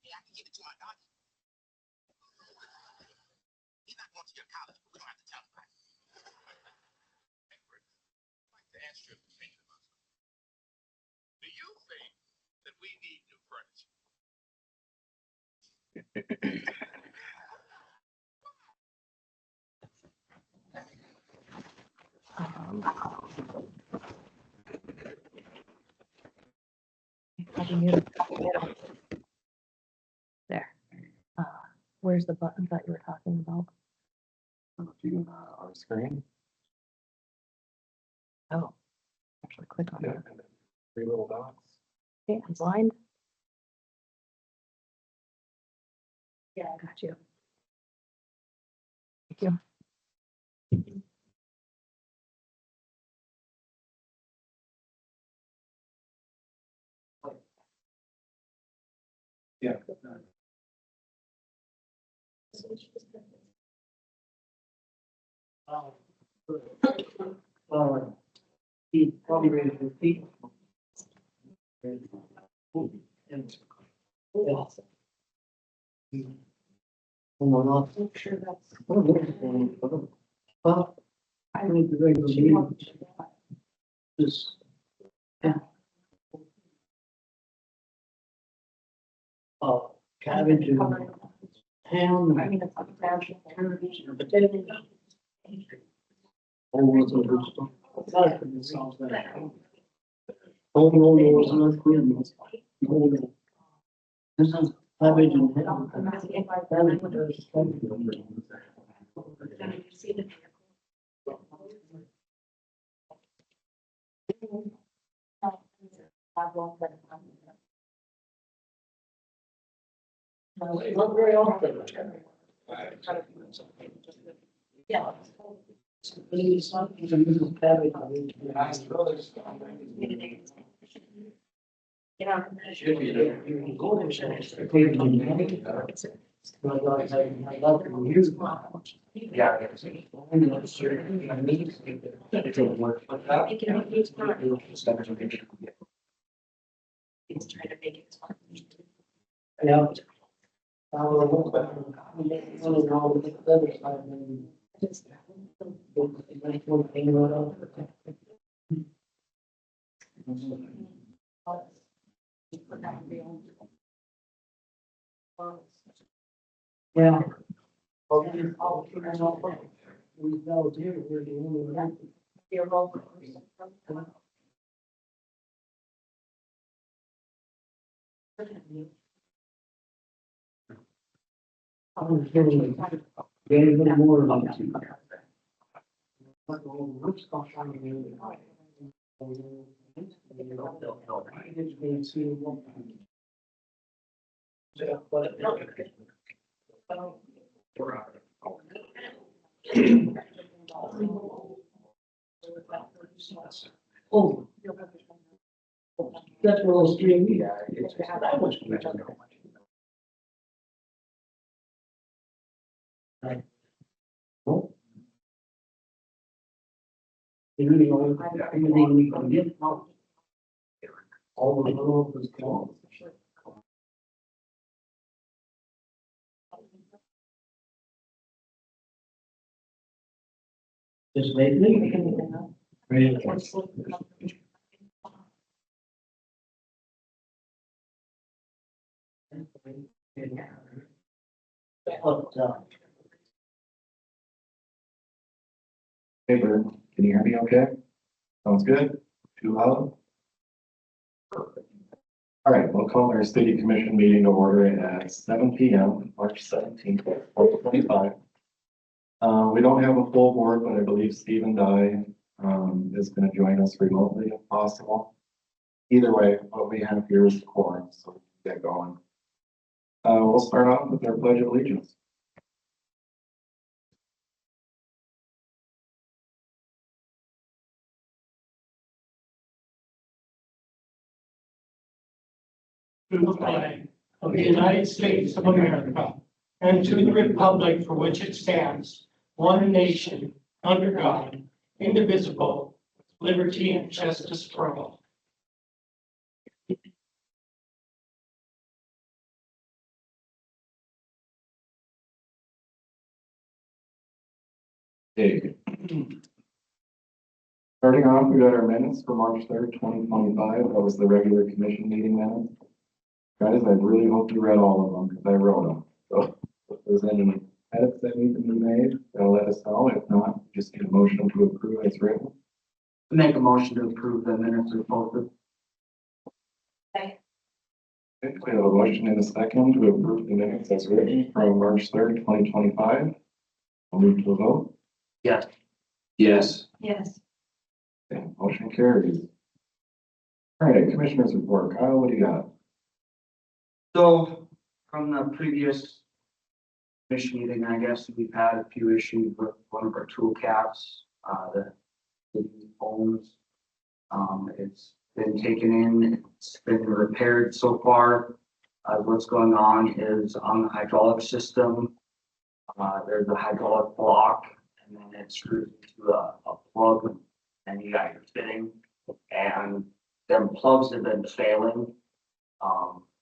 I can give it to my daughter. He's not going to your college, but we don't have to tell him that. I'd like to ask you a opinion about something. Do you think that we need new furniture? There. Where's the button that you were talking about? On screen. Oh, actually click on Yeah, it. and then 3 little dots. Okay, I'm blind. Yeah, I got you. Thank you. Yeah. He probably ready to repeat. I'm sure that's. Well, I need to regular meeting. Just. Yeah. Cabbage and ham. I mean, it's like cabbage, cabbage, and potatoes. All those other stuff. Aside from the sauce that. All those are good. This is cabbage and ham. Not very often. Yeah. Please, you can use cabbage. Yeah. Should be there. You can go there, share it. But I love to use my. Yeah. He's trying to make it smart. Yeah. I will look back. All the other side and Just. like one thing or other. Yeah. We know deer, we're the only one. I'm hearing very little more about you. But the rich stuff on you. It's been seen one. Yeah, but. Oh. That's what I was doing. Yeah, it's just that much. Oh. You know, everything we can get out. All the little was gone. Just lately. Really? Hey, Bird, can you hear me okay? Sounds good? Too loud? Perfect. All right, we'll call our city commission meeting to order at 7 p.m., March 17th, 2025. We don't have a full board, but I believe Stephen Dye is going to join us remotely if possible. Either way, what we have here is the quorum, so we can get going. We'll start off with our pledge of allegiance. To the flag of the United States of America and to the republic for which it stands, one nation, under God, indivisible, with liberty and justice for all. Okay. Starting off, we got our minutes for March 3rd, 2025. That was the regular commission meeting minutes. Guys, I really hope you read all of them because I wrote them. So if there's any edits that need to be made, let us know. If not, just need a motion to approve as written. Make a motion to approve the minutes as posted. Okay, we have a motion and a second to approve the minutes as written from March 3rd, 2025. I'll move to a vote. Yes. Yes. Yes. Okay, motion carries. All right, commissioners report. Kyle, what do you got? So from the previous commission meeting, I guess we've had a few issues with one of our tool caps, the city owns. It's been taken in, it's been repaired so far. What's going on is on the hydraulic system, there's a hydraulic block and then it screws into a plug and you got your fitting and them plugs have been failing.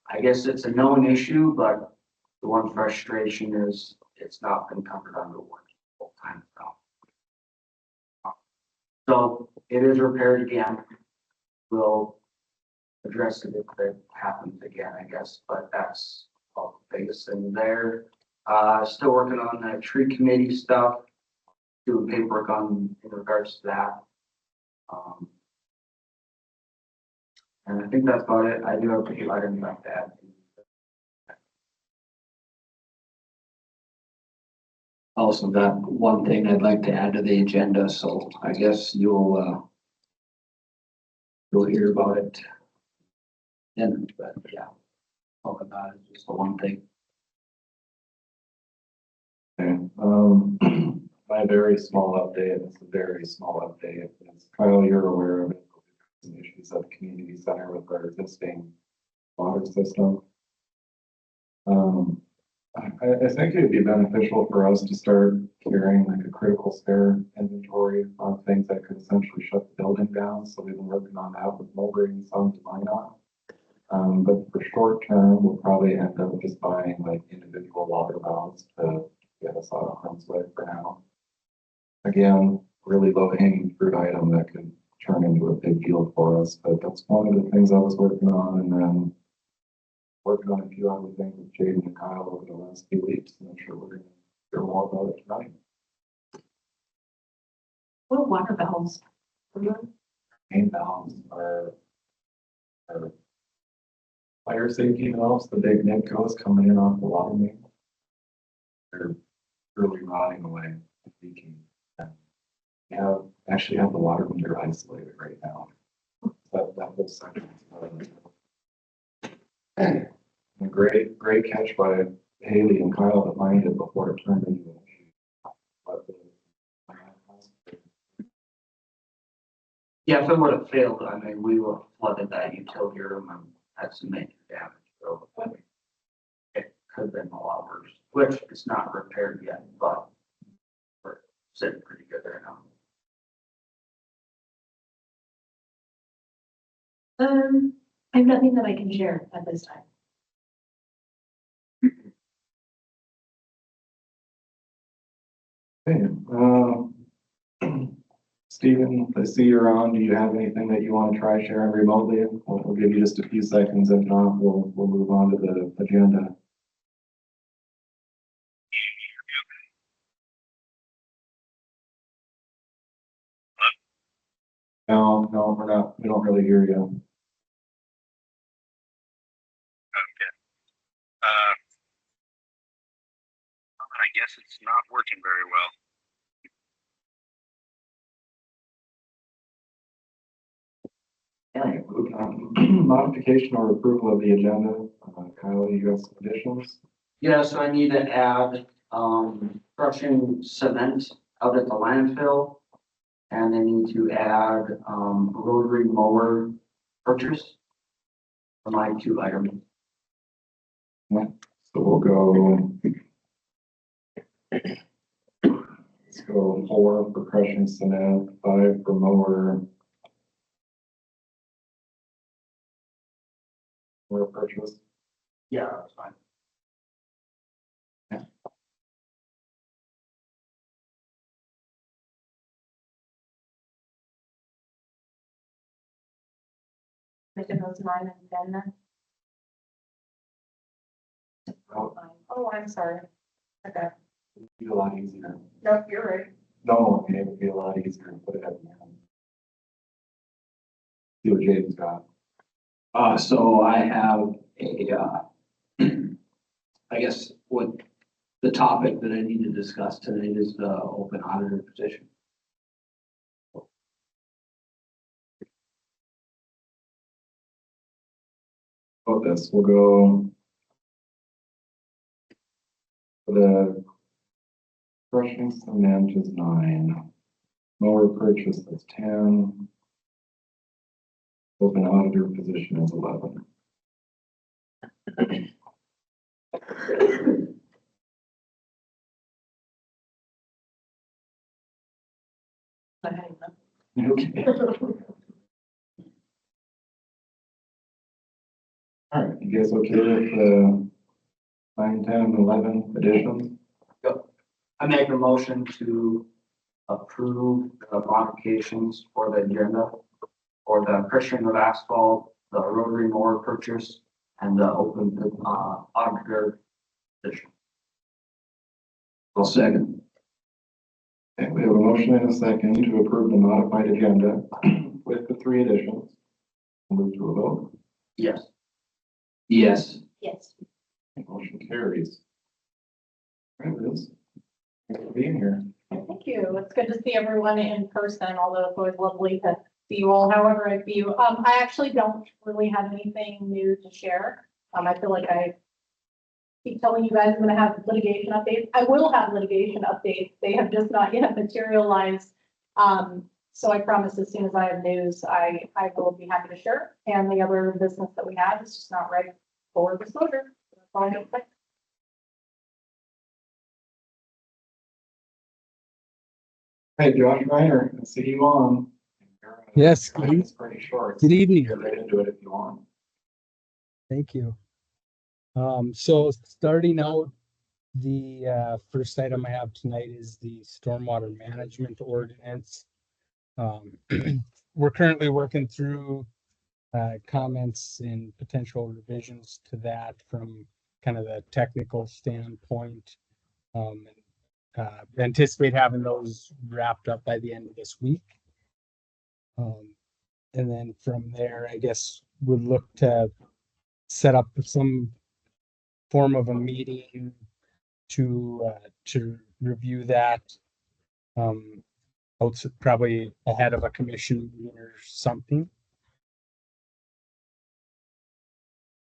I guess it's a known issue, but the one frustration is it's not been covered under warranty full time now. So it is repaired again. We'll address it if it happens again, I guess, but that's all the biggest thing there. Still working on the tree committee stuff, doing paperwork on in regards to that. And I think that's about it. I do have a few items like that. Also got one thing I'd like to add to the agenda, so I guess you'll hear about it. And, but yeah, all about it, just the one thing. Okay, my very small update, it's a very small update, is Kyle, you're aware of it. Some issues at the community center with our existing water system. I think it'd be beneficial for us to start carrying like a critical spare inventory of things that could essentially shut the building down. So we've been working on that with Mulberry and some to mine on. But for short term, we'll probably end up just buying like individual water valves to get us out of harm's way for now. Again, really low hanging fruit item that could turn into a big deal for us, but that's one of the things I was working on, and then working on a few other things with Jaden and Kyle over the last few weeks, and I'm sure we're gonna hear more about it tonight. What water valves? Main valves are fire safety valves, the big NIPCOs coming in off the water main. They're really rotting away, leaking. Yeah, actually have the water meter isolated right now. That whole section. A great catch by Haley and Kyle to find it before it turned into an issue. But, Yeah, if it would have failed, I mean, we would have flooded that utility room and had some major damage. So it could have been a lot worse, which is not repaired yet, but we're sitting pretty good there now. I have nothing that I can share at this time. Okay, Stephen, I see you're on. Do you have anything that you want to try sharing remotely? We'll give you just a few seconds. If not, we'll move on to the agenda. No, we're not. We don't really hear you. Okay. I guess it's not working very well. All right, moving on. Modification or approval of the agenda. Kyle, you got some additions? Yeah, so I need to add, crushing cement out at the landfill. And I need to add, rotary mower purchase for my 2 items. So we'll go. Let's go 4 for crushing cement, 5 for mower. Mower purchase. Yeah, that's fine. Making those 9 and 10 then? Oh, I'm sorry. Okay. It'd be a lot easier. No, you're right. No, it would be a lot easier to put it at the end. See what Jaden's got. So I have I guess what the topic that I need to discuss tonight is the open auditor position. About this, we'll go for the crushing cement is 9. Mower purchase is 10. Open auditor position is 11. Okay. All right, you guys okay with 9, 10, and 11 additions? I make a motion to approve the modifications for the agenda for the crushing of asphalt, the rotary mower purchase, and the open, auditor position. I'll second. Okay, we have a motion and a second to approve the modified agenda with the 3 additions. Move to a vote. Yes. Yes. Yes. Motion carries. All right, Liz. Thanks for being here. Thank you. It's good to see everyone in person, although it's always lovely to see you all however I see you. I actually don't really have anything new to share. I feel like I keep telling you guys I'm gonna have litigation updates. I will have litigation updates. They have just not yet materialized. So I promise as soon as I have news, I will be happy to share. And the other business that we have is just not right for disclosure. That's all I have to say. Hey, Josh Reiner, I see you on. Yes, It's pretty short. Good evening. Get right into it if you want. Thank you. So starting out, the first item I have tonight is the stormwater management ordinance. We're currently working through comments and potential revisions to that from kind of the technical standpoint. Anticipate having those wrapped up by the end of this week. And then from there, I guess we'd look to set up some form of a meeting to review that. Also probably ahead of a commission meeting or something.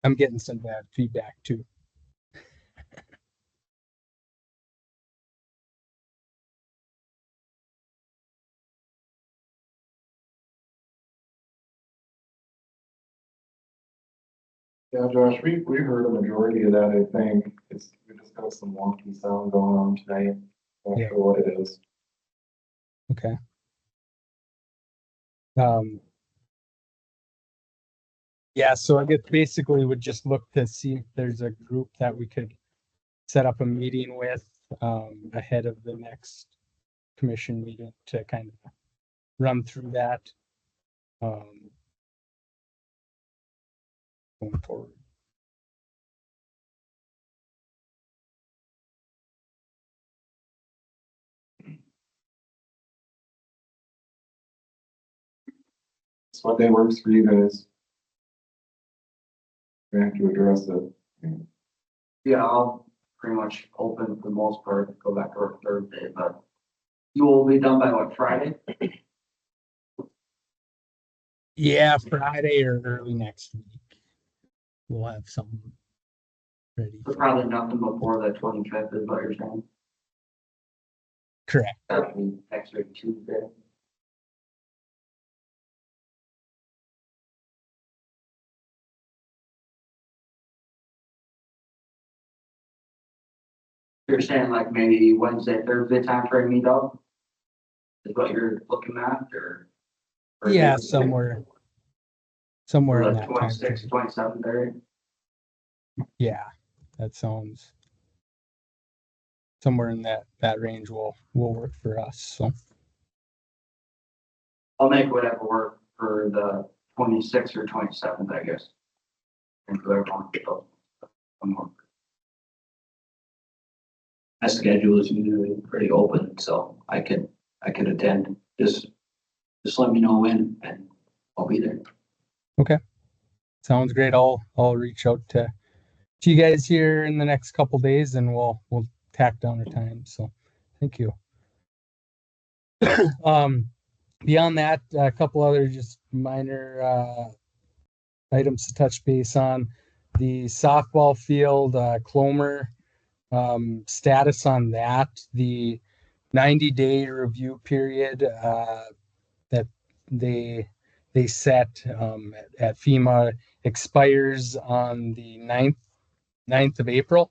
I'm getting some bad feedback too. Yeah, Josh, we heard a majority of that, I think. We just got some wonky sound going on tonight. Not Yeah. sure what it is. Okay. Yeah, so I guess basically would just look to see if there's a group that we could set up a meeting with ahead of the next commission meeting to kind of run through that going forward. So what day works for you guys? We have to address it. Yeah, I'll pretty much open for the most part, go back to work Thursday, but you will be done by what, Friday? Yeah, Friday or early next week. We'll have something ready. So probably nothing before the 25th is what you're saying. Correct. That would be next week, Tuesday. You're saying like maybe Wednesday, Thursday time frame meet up? Is what you're looking at, or? Yeah, somewhere in that time. 26, frame. 27th area? Yeah, that sounds somewhere in that range will work for us. So I'll make whatever work for the 26th or 27th, I guess. And for everyone. My schedule is usually pretty open, so I could attend. Just let me know when and I'll be there. Sounds great. I'll reach out to you guys here in the next couple days and we'll tack down a time. So thank you. Beyond that, a couple other just minor items to touch base on. The softball field, Clomer, status on that, the 90-day review period that they set at FEMA expires on the 9th of April.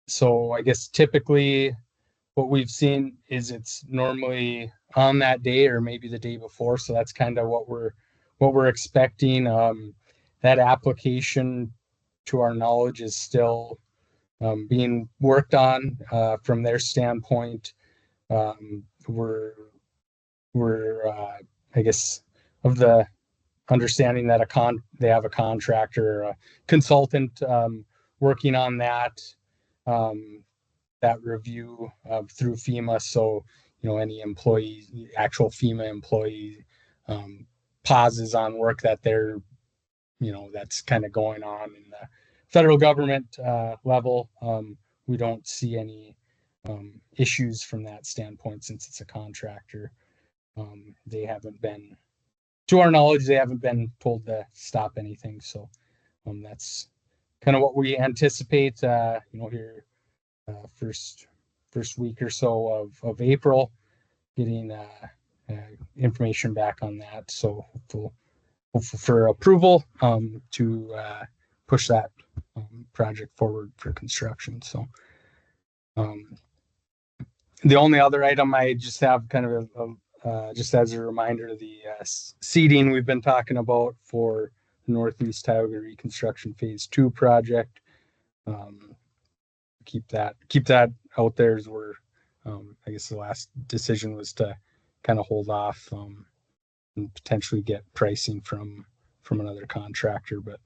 So I guess typically what we've seen is it's normally on that day or maybe the day before. So that's kind of what we're expecting. That application, to our knowledge, is still being worked on from their standpoint. We're I guess of the understanding that they have a contractor, a consultant working on that review through FEMA. So, any actual FEMA employee pauses on work that they're, that's kind of going on in the federal government level. We don't see any issues from that standpoint since it's a contractor. They haven't been, to our knowledge, they haven't been told to stop anything. So that's kind of what we anticipate, here first week or so of April, getting information back on that. So hopeful for approval to push that project forward for construction. So the only other item I just have kind of just as a reminder, the seeding we've been talking about for the Northeast Tioga Reconstruction Phase 2 project. Keep that out there as we're, I guess the last decision was to kind of hold off and potentially get pricing from another contractor. But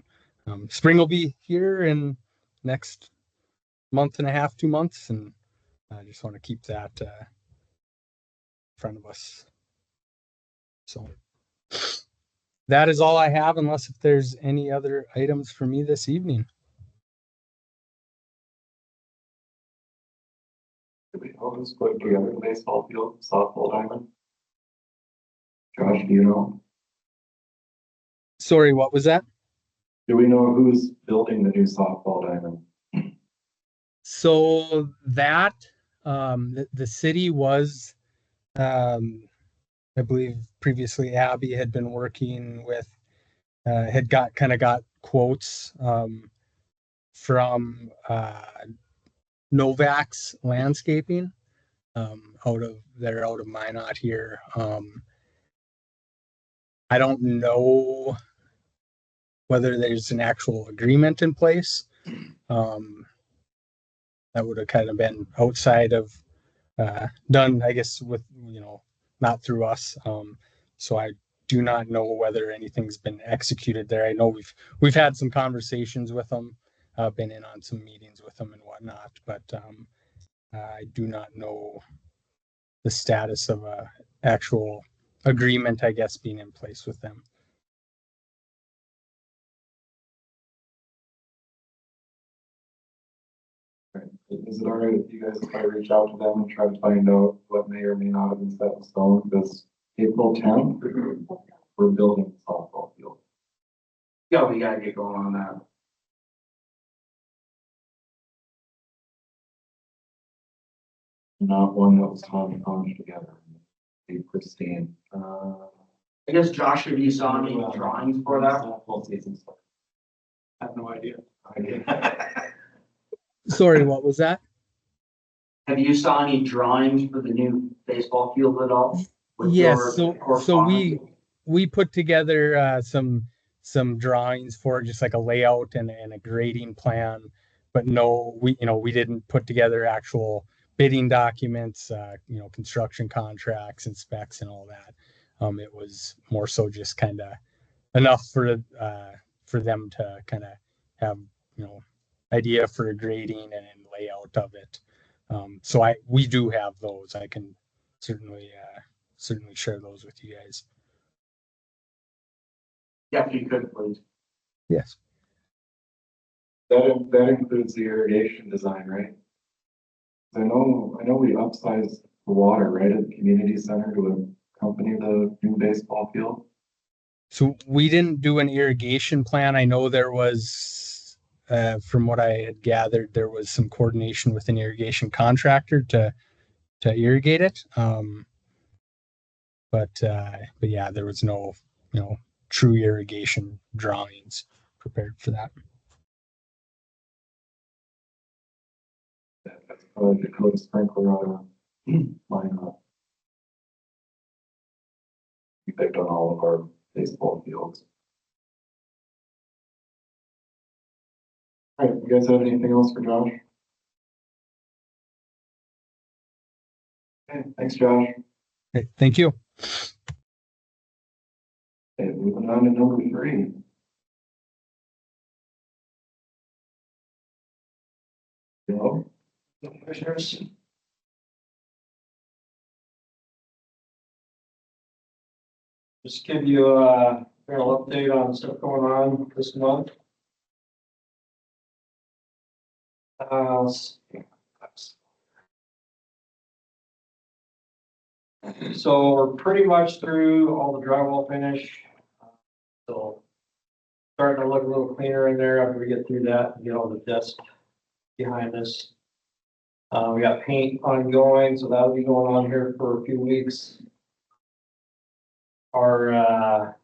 spring will be here in next month and a half, 2 months, and I just want to keep that in front of us. So that is all I have, unless if there's any other items for me this evening. Did we always put together the baseball field, softball diamond? Josh, do you know? Sorry, what was that? Do we know who's building the new softball diamond? So that the city was, I believe previously Abby had been working with, had got quotes from Novak's Landscaping out of Minot here. I don't know whether there's an actual agreement in place. That would have kind of been outside of done, I guess, with, not through us. So I do not know whether anything's been executed there. I know we've had some conversations with them, been in on some meetings with them and whatnot, but I do not know the status of a actual agreement, I guess, being in place with them. Is it all right if you guys, if I reach out to them and try to find out what may or may not have been set in stone? Because April 10th, we're building a softball field. Yeah, we gotta get going on that. Not one that was hodgepodge together. Be pristine. I guess Josh, have you saw any drawings for that? Softball season stuff. I have no idea. Sorry, what was that? Have you saw any drawings for the new baseball field at all? With Yes, your so correspondence? we put together some drawings for just like a layout and a grading plan, but no, we didn't put together actual bidding documents, construction contracts and specs and all that. It was more so just kind of enough for them to kind of have, idea for grading and layout of it. So we do have those. I can certainly share those with you guys. Yeah, if you could, please. Yes. That includes the irrigation design, right? I know we upsized the water, right, at the community center to accompany the new baseball field. So we didn't do an irrigation plan. I know there was, from what I had gathered, there was some coordination with an irrigation contractor to irrigate it. But yeah, there was no, true irrigation drawings prepared for that. That's probably Dakota sprinkler on mine up. We picked on all of our baseball fields. All right, you guys have anything else for Josh? Okay, thanks, Josh. Okay, thank you. Okay, moving on to number 3. Hello? Commissioners. Just give you a little update on stuff going on this month. So we're pretty much through all the drywall finish. So starting to look a little cleaner in there after we get through that and get all the dust behind us. We got paint ongoing, so that'll be going on here for a few weeks. Our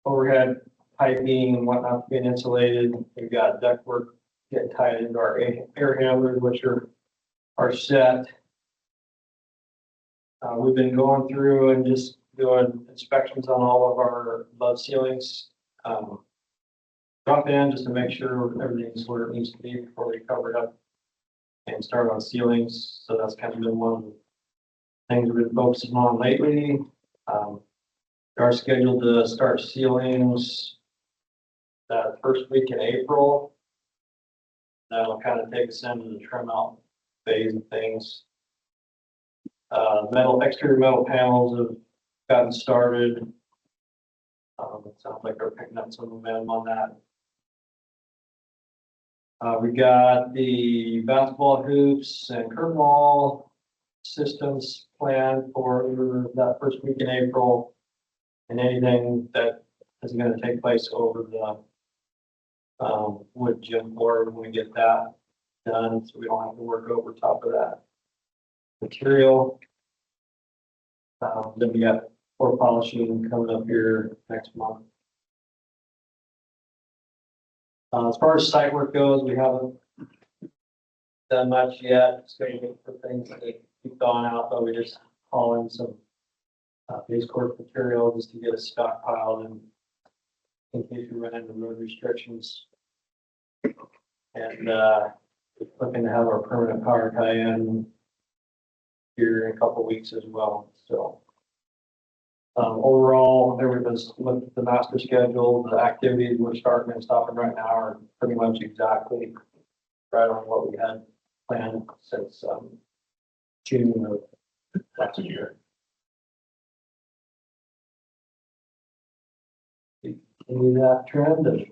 overhead piping and whatnot being insulated. We've got ductwork getting tied into our air handlers, which are set. We've been going through and just doing inspections on all of our above ceilings. Drop in just to make sure everything's where it needs to be before we cover it up and start on ceilings. So that's kind of been one of the things we've been focusing on lately. We are scheduled to start ceilings that first week in April. That'll kind of take us into the trim out phase of things. Exterior metal panels have gotten started. It sounds like they're picking up some momentum on that. We got the basketball hoops and curtain wall systems planned for that first week in April. And anything that is going to take place over the wood gym floor when we get that done, so we don't have to work over top of that material. Then we got floor polishing coming up here next month. As far as site work goes, we haven't done much yet. Scheduled for things that keep going out, but we just haul in some base course material just to get a stockpile and in case we run into road restrictions. And looking to have our permanent power tie in here in a couple weeks as well. So overall, everybody's looked at the master schedule. The activities we're starting and stopping right now are pretty much exactly right on what we had planned since June of last year. Continue that trend and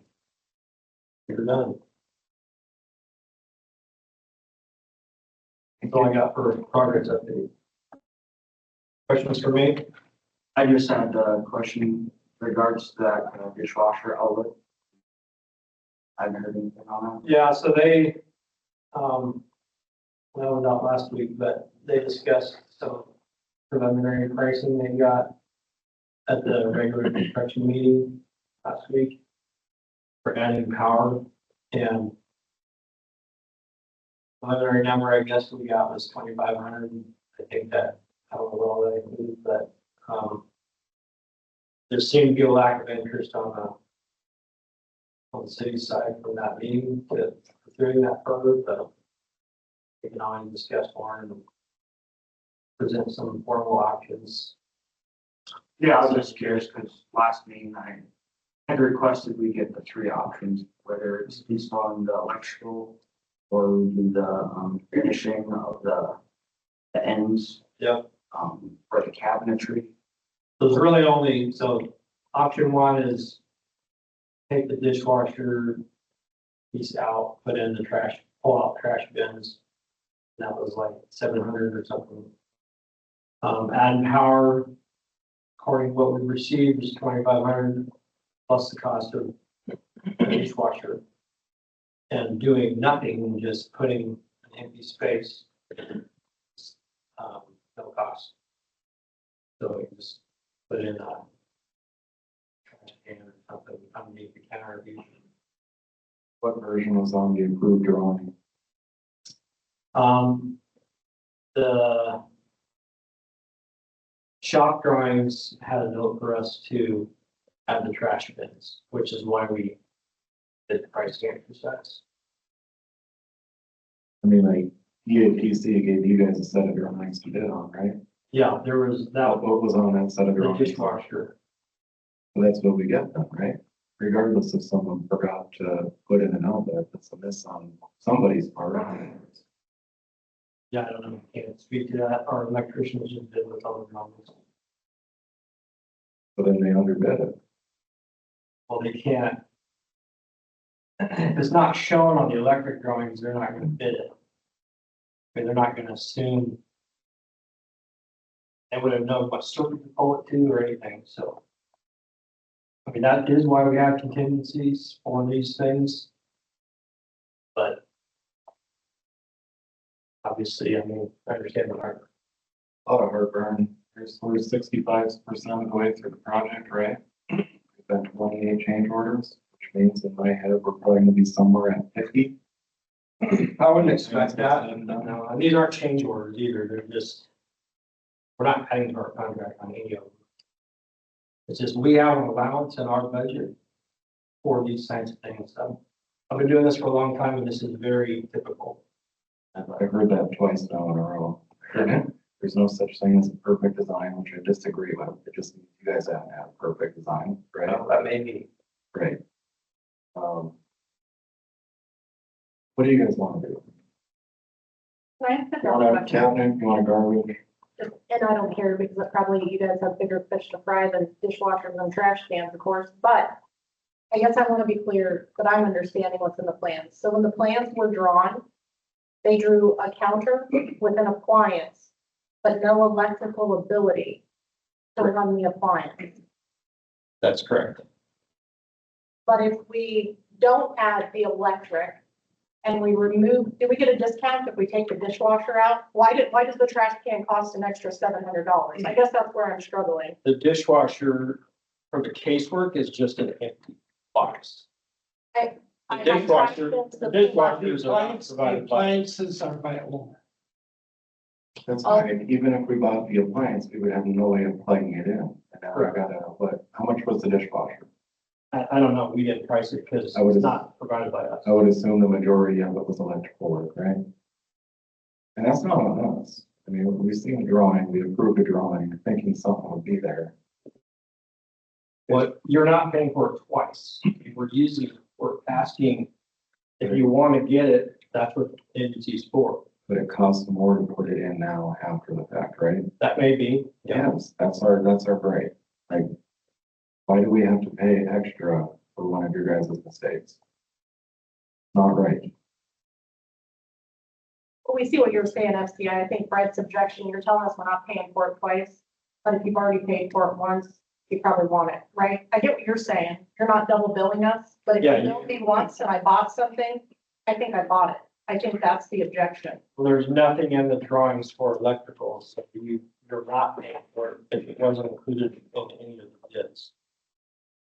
you're done. That's all I got for progress update. Questions for me? I just had a question in regards to that dishwasher outlet. I haven't heard anything on that. Yeah, so they, well, not last week, but they discussed some preliminary pricing they got at the regular construction meeting last week for adding power, and preliminary number I guess we got was 2,500. I think that, I don't know what all that includes, but there seemed to be a lack of interest on the city side from that meeting to doing that further, but we can always discuss more and present some formal options Yeah, I was just curious, because last meeting I had requested we get the three options, whether it's installing the electrical or we do the finishing of the ends. Yep. For the cabinetry. So there's really only, so option one is take the dishwasher piece out, put in the trash, pull out trash bins. That was like 700 or something. Add and power, according to what we received, is 2,500 plus the cost of the dishwasher. And doing nothing, just putting an empty space, no cost. So you just put in a trash can or something underneath the counter. What version was on the approved drawing? The shop drawings had a note for us to add the trash bins, which is why we did the pricing exercise. I mean, like, EAPC gave you guys a set of drawings to bid on, right? Yeah, there was that, What was on that set of the drawings? dishwasher. Well, that's what we get then, right? Regardless if someone forgot to put in an outlet, that's a miss on somebody's part. Yeah, I don't know, can't speak to that. Our electricians just did with all the drawings. So then they underbid it. Well, they can't. If it's not shown on the electric drawings, they're not gonna bid it. I mean, they're not gonna assume. They wouldn't know what circuit to pull it to or anything, so. I mean, that is why we have contingencies for these things. But. Obviously, I mean, I understand the heart. A lot of heartburn. We're 65% of the way through the project, right? We've done 28 change orders, which means in my head, we're probably gonna be somewhere at 50. I wouldn't expect that. No, and these aren't change orders either. They're just. We're not paying for our contract on any of them. It's just we have an allowance in our budget for these kinds of things. So I've been doing this for a long time and this is very typical. I've heard that twice now in a row. There's no such thing as a perfect design, which I disagree with. It just means you guys haven't had a perfect design, right? That may be. Great. What do you guys want to do? Can I ask You want another a question? cabinet, you want a garbage? And I don't care because probably you guys have bigger fish to fry than dishwashers and trash cans, of course, but I guess I want to be clear that I'm understanding what's in the plans. So when the plans were drawn, they drew a counter with an appliance, but no electrical ability to run the appliance. That's correct. But if we don't add the electric and we remove, do we get a discount if we take the dishwasher out? Why does the trash can cost an extra $700? I guess that's where I'm struggling. The dishwasher for the casework is just an empty box. The I'm dishwasher, trying to- the dishwashers are not The provided by. appliances are by owner. That's Oh. fine. Even if we bought the appliance, we would have no way of plugging it in. And now we've got how much was the dishwasher? I don't know, we didn't price it because I would- it's not provided by us. I would assume the majority of it was electrical work, right? And that's not on us. I mean, we've seen the drawing, we approved the drawing, thinking something would be there. But you're not paying for it twice. We're asking, if you want to get it, that's what the contingency's for. But it costs more to put it in now after the fact, right? That may be. Yes, that's our right. Like, why do we have to pay extra for one of your guys' mistakes? Not right. Well, we see what you're saying, FCI. I think Fred's objection, you're telling us we're not paying for it twice, but if you've already paid for it once, you probably want it, right? I get what you're saying. You're not double billing us, but if Yeah, you billed me once and I bought something, I think I bought it. I think that's the objection. Well, there's nothing in the drawings for electrical, so you're not paying for it if it wasn't included in any of the bids.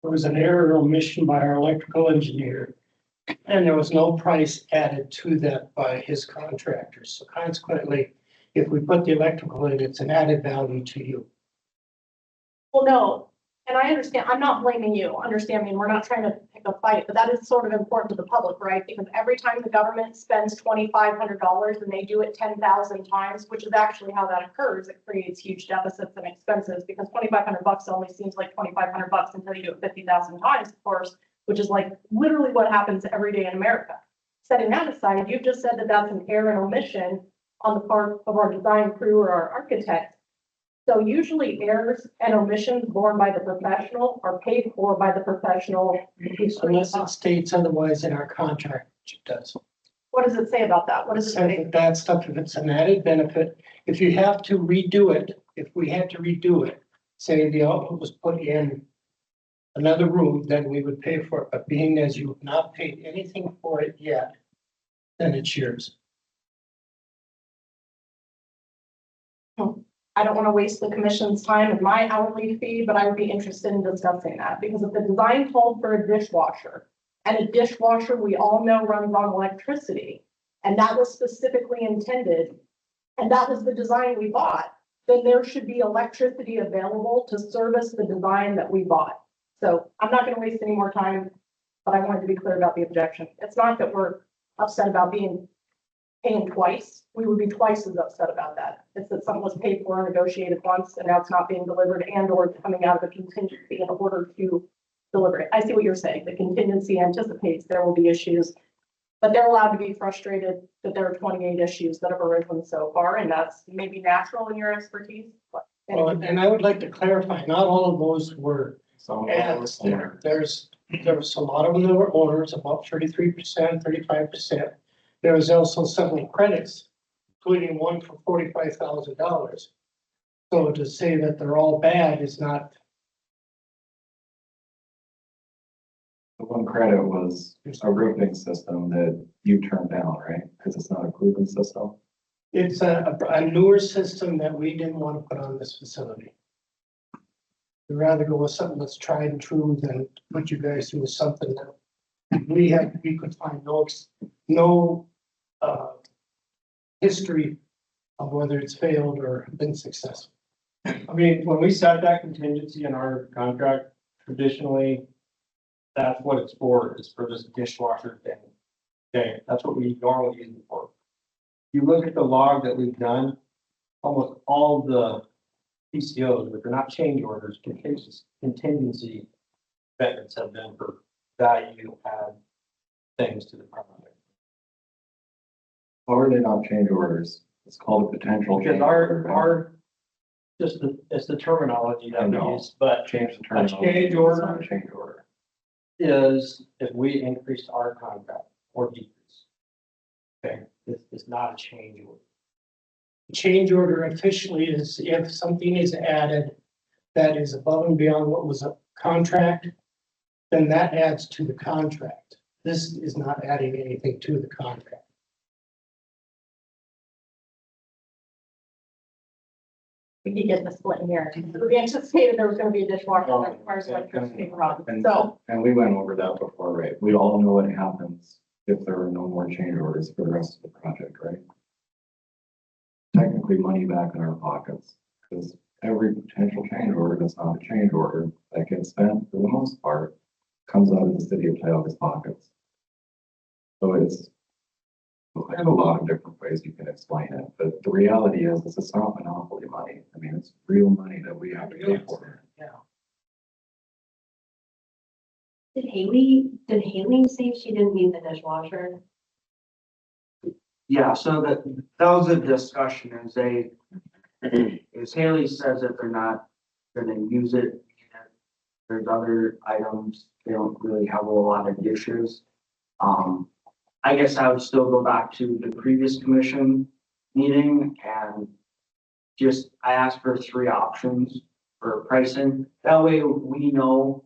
There was an error or omission by our electrical engineer. And there was no price added to that by his contractors. So consequently, if we put the electrical in, it's an added value to you. Well, no, And I understand, I'm not blaming you, understand me, and we're not trying to pick a fight, but that is sort of important to the public, right? Because every time the government spends $2,500 and they do it 10,000 times, which is actually how that occurs, it creates huge deficits and expenses because $2,500 only seems like $2,500 until you do it 50,000 times, of course, which is like literally what happens every day in America. Setting that aside, you've just said that that's an error and omission on the part of our design crew or our architect. So usually errors and omissions borne by the professional are paid for by the professional. Unless it states otherwise in our contract, which it does. What does it say about that? What does it Says say? that that stuff, if it's an added benefit, if you have to redo it, if we had to redo it, say the output was put in another room, then we would pay for it. But being as you have not paid anything for it yet, then it's yours. I don't want to waste the commission's time and my hourly fee, but I would be interested in discussing that because if the design called for a dishwasher and a dishwasher we all know runs on electricity, and that was specifically intended, and that was the design we bought, then there should be electricity available to service the design that we bought. So I'm not going to waste any more time, but I wanted to be clear about the objection. It's not that we're upset about paying twice. We would be twice as upset about that. It's that something was paid for and negotiated once and now it's not being delivered and or it's coming out of a contingency in order to deliver it. I see what you're saying. The contingency anticipates there will be issues, but they're allowed to be frustrated that there are 28 issues that have arisen so far, and that's maybe natural in your expertise. But Well, and I would like to clarify, not all of those were So, ads there. There was a lot of them that were owners, about 33%, 35%. There was also several credits, including one for $45,000. So to say that they're all bad is not, the one credit was a roofing system that you turned down, right? Because it's not a proven system. it's a newer system that we didn't want to put on this facility. We'd rather go with something that's tried and true than put you guys through something that we could find no history of whether it's failed or been successful. I mean, when we set that contingency in our contract, traditionally, that's what it's for, is for this dishwasher thing. Okay, that's what we normally use it for. You look at the log that we've done, almost all the PCOs, but they're not change orders, contingency commitments have been for value add things to the project. Why are they not change orders? It's called a potential. Because change order. it's the terminology I that we know. use, but Change the a term. change order It's not a change order. is if we increase our contract or decrease. Okay, it's not a change order. Change order officially is if something is added that is above and beyond what was a contract, then that adds to the contract. This is not adding anything to the contract. We could get the split in here. We anticipated there was going to be a dishwasher that requires electricity run. So And we went over that before, right? We all know what happens if there are no more change orders for the rest of the project, right? Technically money back in our pockets, because every potential change order that's not a change order that gets spent for the most part comes out of the city of Tioga's pockets. So it's there's a lot of different ways you can explain it, but the reality is it's not monopoly money. I mean, it's real money that we have to pay for. Did Haley say she didn't need the dishwasher? Yeah, so that was a discussion as Haley says that they're not gonna use it. There's other items, they don't really have a lot of issues. I guess I would still go back to the previous commission meeting and I asked for 3 options for pricing. That way we know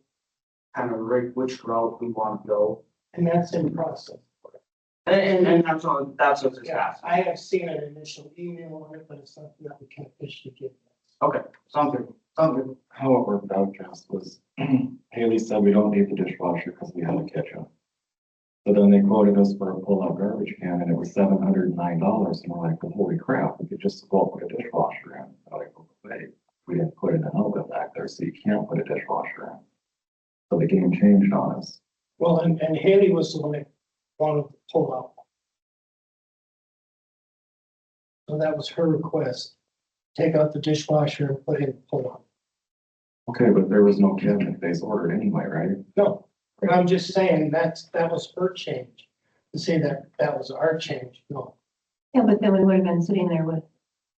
kind of which route we want to go. And that's in process. And that's what this Yeah, asks. I have seen an initial email on it, but it's something that we can officially give. Okay, sounds good. How it worked out, Jess, was Haley said we don't need the dishwasher because we have a kitchen. So then they quoted us for a pull-out garbage can and it was $709. And we're like, well, holy crap, we could just go put a dishwasher in. I'm like, wait, we didn't put in an outlet back there, so you can't put a dishwasher in. So the game changed on us. Well, and Haley was the one that wanted to pull out. So that was her request. Take out the dishwasher and put in pull out. Okay, but there was no cabinet-based order anyway, right? No, but I'm just saying that was her change. To say that was our change, no. Yeah, but then we would have been sitting there with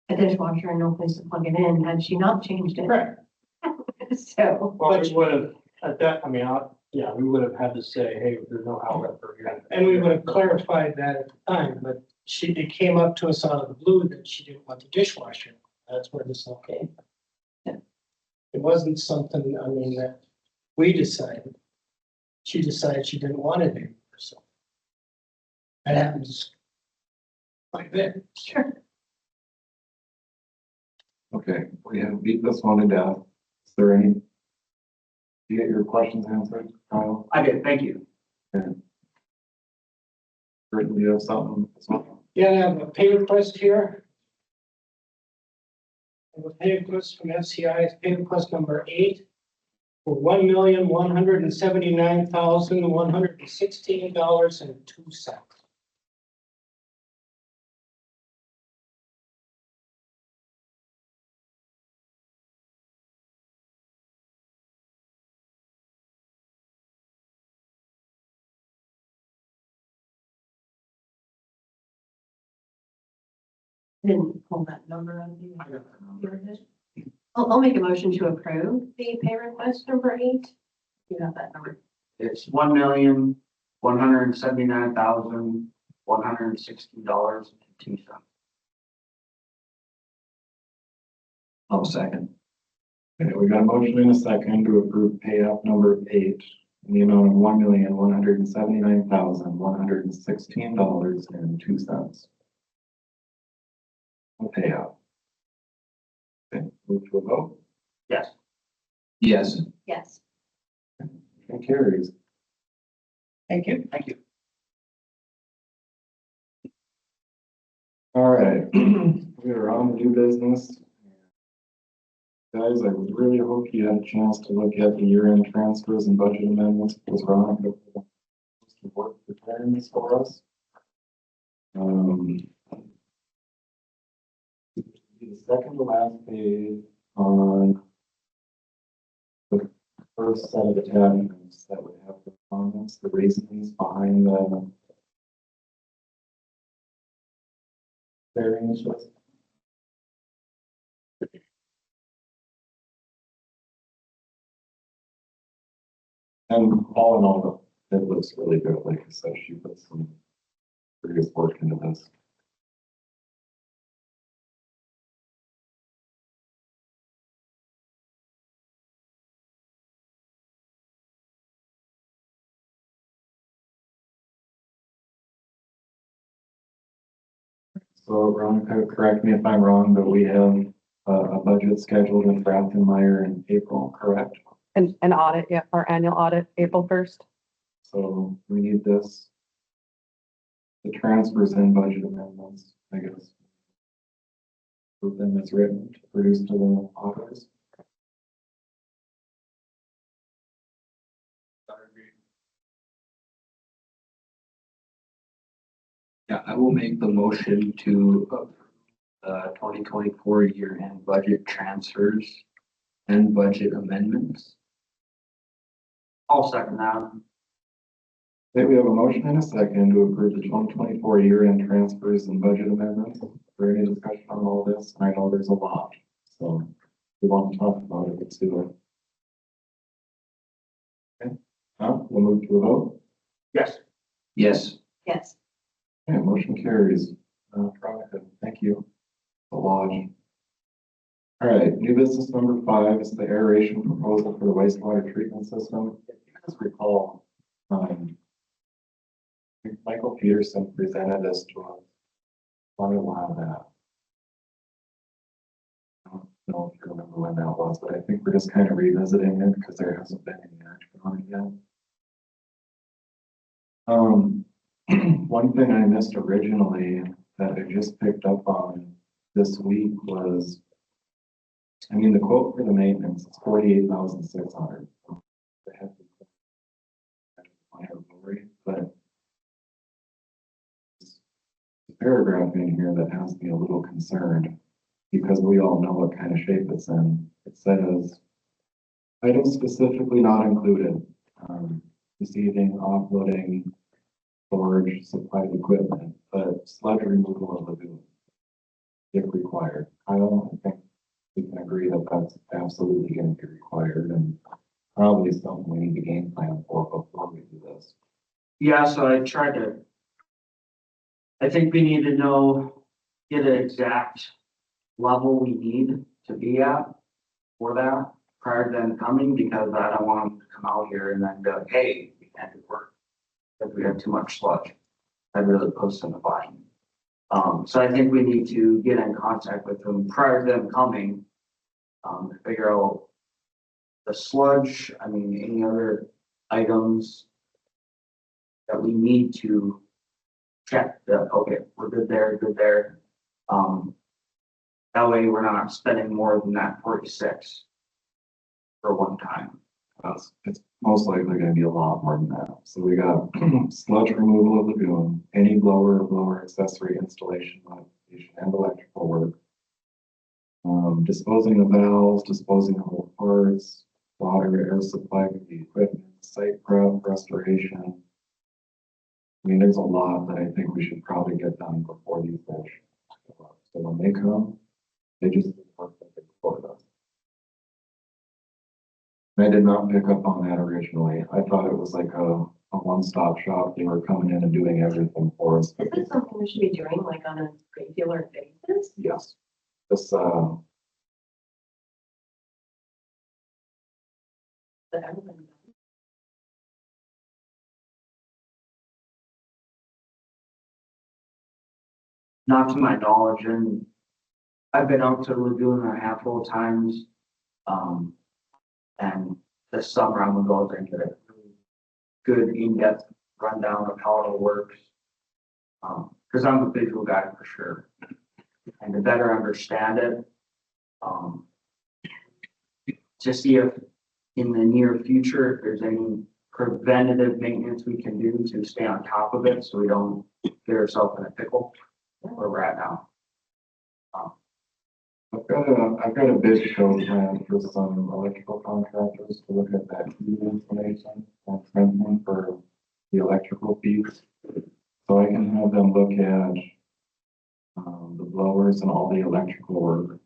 a dishwasher and no place to plug it in had she not changed it. Correct. So, Well, we would have, at that, I mean, yeah, we would have had to say, hey, there's no outlet for here. And we would have clarified that at the time, but it came up to us out of the blue that she didn't want the dishwasher. That's where this all came. It wasn't something, I mean, that we decided. She decided she didn't want it anymore, so. That happens quite a bit. sure. Okay, we have beat this one to death. Is there any? Do you get your questions answered, Kyle? I did, thank you. And Brittany, do you have something? Yeah, I have a pay request here. I have a pay request from FCI, it's pay request number 8 for $1,179,116.02. Didn't pull that number out of you. I'll make a motion to approve the pay request number 8. You got that number. It's $1,179,116.02. I'll second. Okay, we got a motion in a second to approve pay app number 8 in the amount of $1,179,116.02. Pay app. Okay, move to a vote. Yes. Yes. Yes. And carries. Thank you. Thank you. All right, we are on the new business. Guys, I really hope you had a chance to look at the year-end transfers and budget amendments. It was wrong, but work preparing this for us. The second to last page on the first set of attachments that would have the comments, the reasons behind the variances. And all in all, it looks really good. Like I said, she put some serious work into this. So Veronica, correct me if I'm wrong, but we have a budget scheduled in Meyer in April, correct? An audit, yeah, our annual audit, April 1st. So we need this. The transfers and budget amendments, I guess. Put them as written to produce to the auditors. Yeah, I will make the motion to approve the 2024 year-end budget transfers and budget amendments. I'll second that. Okay, we have a motion and a second to approve the 2024 year-end transfers and budget amendments. Is there any discussion on all this? I know there's a lot, so if we want to talk about it, let's do it. Okay, we'll move to a vote. Yes. Yes. Yes. Okay, motion carries. Veronica, thank you. The lodge. All right, new business number 5 is the aeration proposal for the wastewater treatment system. If you guys recall, Michael Peterson presented this to us quite a while back. I don't know if you remember when that was, but I think we're just kind of revisiting it because there hasn't been any action on it yet. One thing I missed originally that I just picked up on this week was I mean, the quote for the maintenance is 48,600. They have to find a rate, but the paragraph in here that has me a little concerned, because we all know what kind of shape it's in. It says, items specifically not included, receiving, offloading, storage, supplied equipment, but sludge removal of lagoon, if required. Kyle, I think we can agree that that's absolutely going to be required and probably something we need to game plan for before we do this. Yeah, so I think we need to know, get an exact level we need to be at for that prior to them coming, because I don't want them to come out here and then go, hey, we can't do work because we have too much sludge. That really puts them in a bind. So I think we need to get in contact with them prior to them coming, to figure out the sludge, I mean, any other items that we need to check that, okay, we're good there, good there. That way we're not spending more than that 46 for one time. It's most likely going to be a lot more than that. So we got sludge removal of lagoon, any blower or blower accessory installation, modification, and electrical work. Disposing of valves, disposing of old parts, water, air supply for the equipment, site prep, restoration. I mean, there's a lot that I think we should probably get done before these fish. So when they come, they just work like they quoted us. I did not pick up on that originally. I thought it was like a one-stop shop. They were coming in and doing everything for us. Is this something we should be doing like on a regular basis? Yes. This, That everyone does? Not to my knowledge, and I've been out to the lagoon a handful of times. And this summer I'm gonna go there and get a really good in-depth rundown of how it all works. Cause I'm a visual guy for sure. And to better understand it, to see if in the near future, if there's any preventative maintenance we can do to stay on top of it, so we don't get ourselves in a pickle where we're at now. I've got a bid show plan for some electrical contractors to look at that key information and printing for the electrical fees. So I can have them look at the blowers and all the electrical work.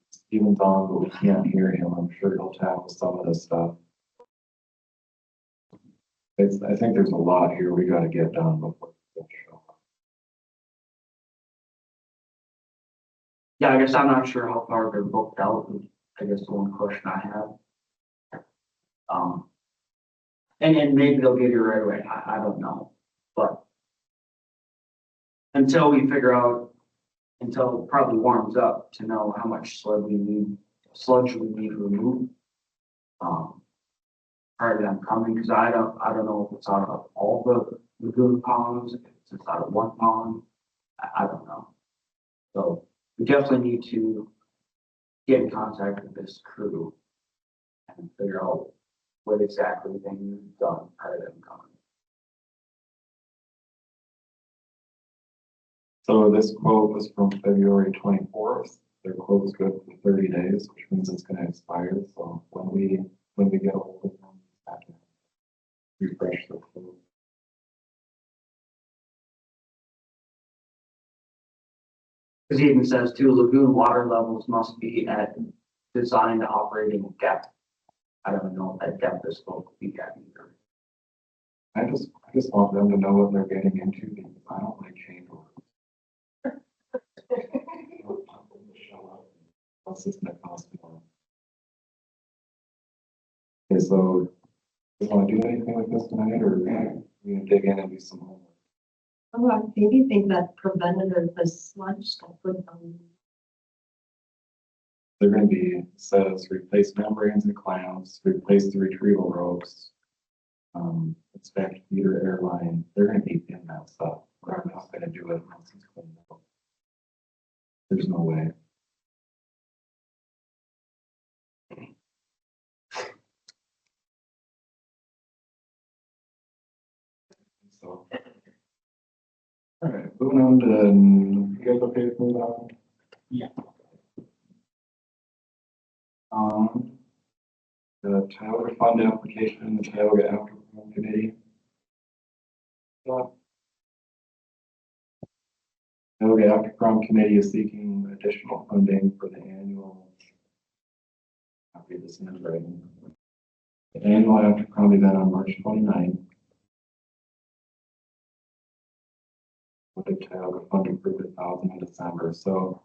Steven's on, but we can't hear him. I'm sure he'll tackle some of this stuff. I think there's a lot here we gotta get done before the show. Yeah, I guess I'm not sure how far they're booked out. I guess the one question I have. And then maybe they'll get here right away. I don't know, but until we figure out, until it probably warms up to know how much sludge we need to remove. Prior to them coming, because I don't know if it's out of all the lagoon ponds, if it's out of one pond. I don't know. So we definitely need to get in contact with this crew and figure out what exactly they need done prior to them coming. So this quote was from February 24th. Their quote is good for 30 days, which means it's gonna expire. So when we get a hold of them, we have to refresh the quote. Because it even says too, lagoon water levels must be at designed operating depth. I don't know if that depth is supposed to be at either. I just want them to know what they're getting into because I don't like change orders. What's this gonna cost more? Okay, so you want to do anything with this tonight or we gonna dig in and do some homework? Oh, I maybe think that preventative, the sludge stuff would, They're gonna be, says replace membranes and clamps, replace the retrieval ropes. Inspect feeder airline, they're gonna be in that stuff. We're not gonna do it once it's cleaned up. There's no way. so. All right, moving on to, you guys okay to move on? Yeah. The Tioga Fund application, the Tioga After Committee. Tioga After Prom Committee is seeking additional funding for the annual. I'll read this in writing. The annual After Prom event on March 29th. With the Tioga Fund approved $1,000 in December, so.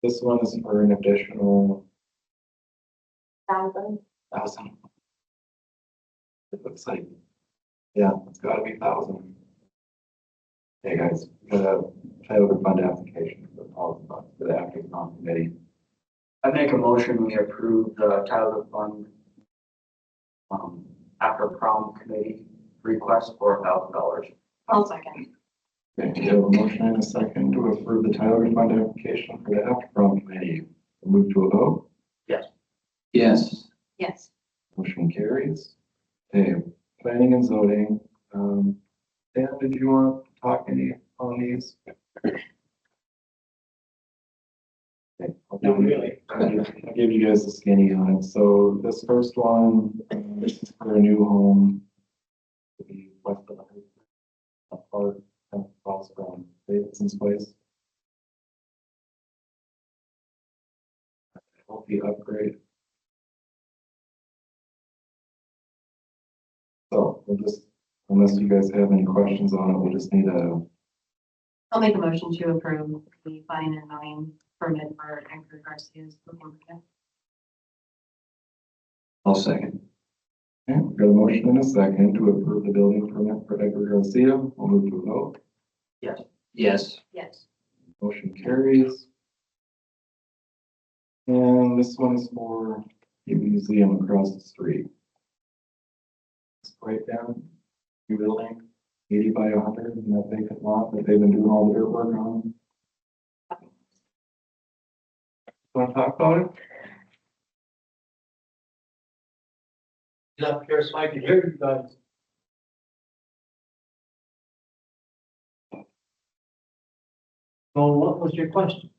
This one is for an additional 1,000. 1,000. It looks like, yeah, it's gotta be 1,000. Hey guys, we got a Tioga Fund application for $1,000 for the After Prom Committee. I make a motion, we approve the Tioga Fund after prom committee request for $1,000. I'll second. Okay, we have a motion and a second to approve the Tioga Fund application for the After Prom Committee. We'll move to a vote. Yes. Yes. Motion carries. Okay, planning and zoning. Dan, did you want to talk any on these? Okay, Not really. I'll give you guys a skinny on it. So this first one, this is for a new home to be west of the apart across from Davidson's place. Healthy upgrade. So we'll just, unless you guys have any questions on it, we'll just need a, I'll make a motion to approve the fine and mowing permit for Edgar Garcia's cooking permit. I'll second. okay, we've got a motion and a second to approve the building permit for Edgar Garcia. We'll move to a vote. Yes. Yes. Yes. Motion carries. And this one is for the museum across the street. It's right down, new building, 80 by 100, and that vacant lot that they've been doing all the dirt work on. Want to talk about it? Get up here so I can hear you guys. So what was your question?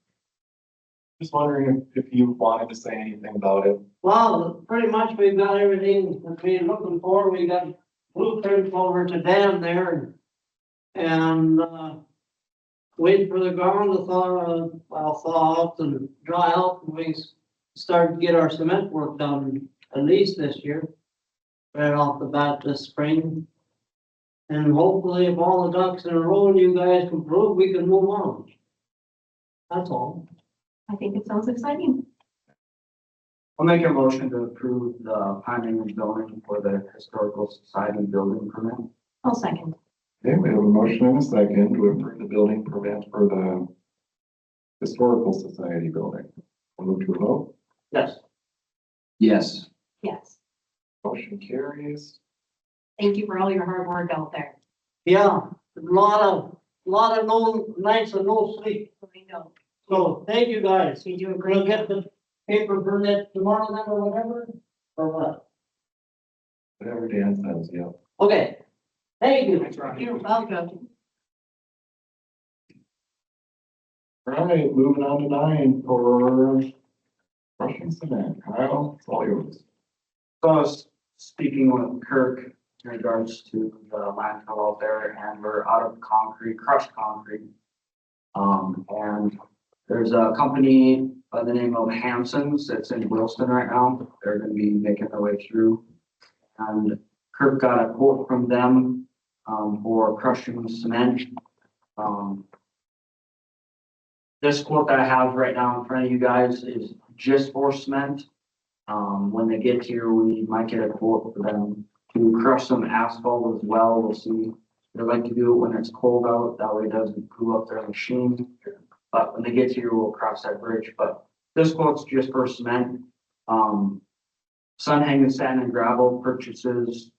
Just wondering if you wanted to say anything about it. Well, pretty much we've got everything that we're looking for. We got blueprints over to Dan there and wait for the ground to thaw out and dry out and we start to get our cement work done at least this year. Right off the bat this spring. And hopefully if all the ducks in a row and you guys can prove, we can move on. That's all. I think it sounds exciting. I'll make a motion to approve the planning and zoning for the Historical Society building permit. I'll second. Okay, we have a motion and a second to approve the building permit for the Historical Society building. We'll move to a vote. Yes. Yes. Yes. Motion carries. Thank you for all your hard work out there. Yeah, a lot of no nights of no sleep. I know. So thank you guys. You do a We'll great get job. the paper permit tomorrow then or whatever, or what? Whatever Dan says, yeah. Okay. Thank you. You're welcome. All right, moving on to 9 for crushing cement. Kyle, it's all yours. So I was speaking with Kirk in regards to the landfill out there and we're out of concrete, crushed concrete. And there's a company by the name of Hanson's that's in Williston right now. They're gonna be making their way through. And Kirk got a quote from them, for crushing cement. This quote that I have right now in front of you guys is just for cement. When they get here, we might get a quote for them to crush some asphalt as well. We'll see. They like to do it when it's cold out, that way it doesn't cool up their machine. But when they get here, we'll cross that bridge, but this quote's just for cement. Sun Hanging Sand and Gravel purchases,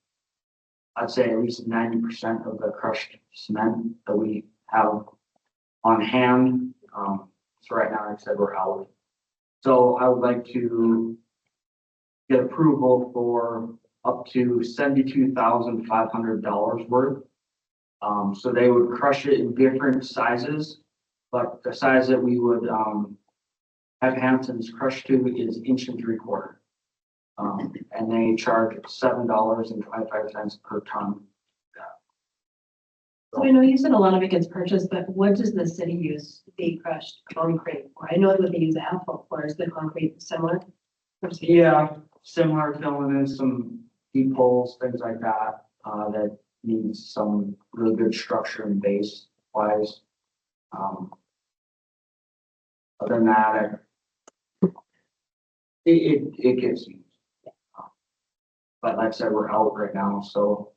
I'd say at least 90% of the crushed cement that we have on hand. So right now, like I said, we're out. So I would like to get approval for up to $72,500 worth. So they would crush it in different sizes, but the size that we would, have Hanson's crush to is 1.75 inches. And they charge $7.25 per ton. So I know you said a lot of it gets purchased, but what does the city use the crushed concrete for? I know what they use asphalt for. Is the concrete similar? Yeah, similar, filling in some deep holes, things like that, that needs some really good structure and base wise. Other than that, it gets used. But like I said, we're out right now, so.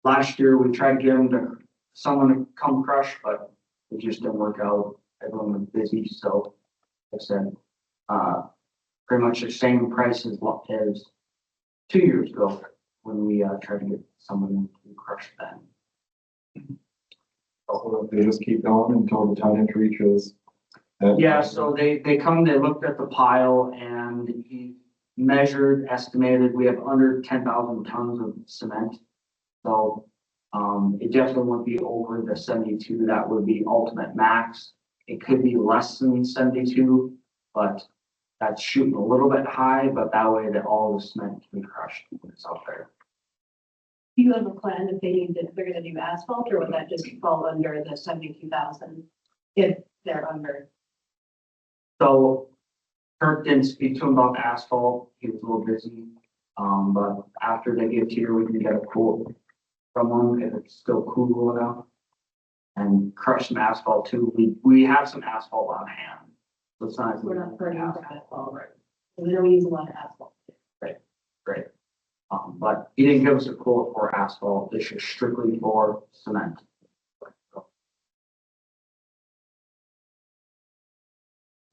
Last year, we tried to get someone to come crush, but it just didn't work out. Everyone was busy, so like I said, pretty much the same price as 2 years ago when we tried to get someone to crush then. So they just keep going until the tonnage reaches. Yeah, so they come, they looked at the pile and he measured, estimated, we have under 10,000 tons of cement. So, it definitely won't be over the 72. That would be ultimate max. It could be less than 72, but that's shooting a little bit high, but that way that all the cement can be crushed when it's out there. Do you have a plan if they're gonna do asphalt, or would that just fall under the 72,000 if they're under? So Kirk didn't speak to him about asphalt. He was a little busy. But after they get here, we can get a quote from them if it's still cool enough. And crush some asphalt too. We have some asphalt on hand. So it's not. We're not burning for asphalt. Right. We don't use a lot of asphalt. Great. But he didn't give us a quote for asphalt. This is strictly for cement.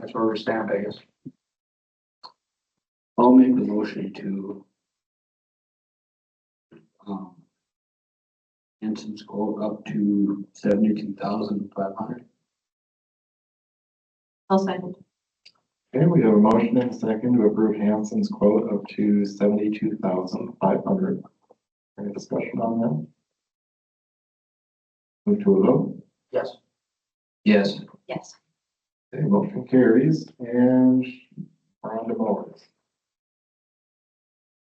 That's where we stand, I guess. I'll make the motion to Hanson's quote up to 72,500. I'll second. Okay, we have a motion and a second to approve Hanson's quote up to 72,500. Any discussion on that? Move to a vote. Yes. Yes. Yes. Okay, motion carries and we're on to mowers.